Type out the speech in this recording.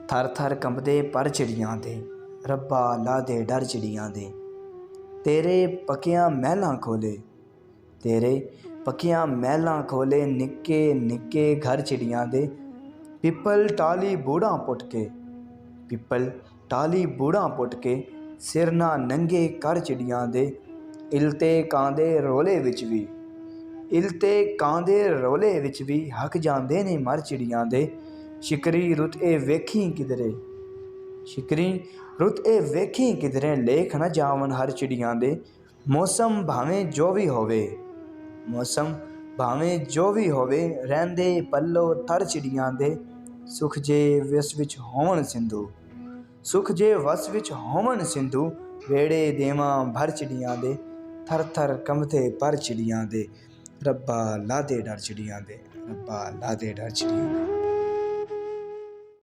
थर थर कंबदे पर चिड़ियां दे, रब्बा ला दे डर चिड़ियां दे। तेरे पक्कियां महलां खोले, तेरे पक्कियां महलां खोले, निक्के निक्के घर चिड़ियां दे। पिपल टाली बूढ़ा पुट के, पिपल टाली बूढ़ा पुट के, सिर ना नंगे कर चिड़ियां दे। इलते कांदे रोले विच भी, इलते कांदे रोले विच भी, हक जांदे ने मर चिड़ियां दे। शिकरी रुत ए वेखी किधरे, शिकरी रुत ए वेखी किधरे, लेख न जावन हर चिड़ियां दे। मौसम भावें जो भी होवे, मौसम भावें जो भी होवे, रहिंदे पल्लो तर चिड़ियां दे। सुख जे वस विच होवन सिंधु, सुख जे वस विच होवन सिंधु, वेड़े देवां भर चिड़ियां दे। थर थर कंबदे पर चिड़ियां दे, रब्बा ला दे डर चिड़ियां दे, रब्बा ला दे डर चिड़ियां दे।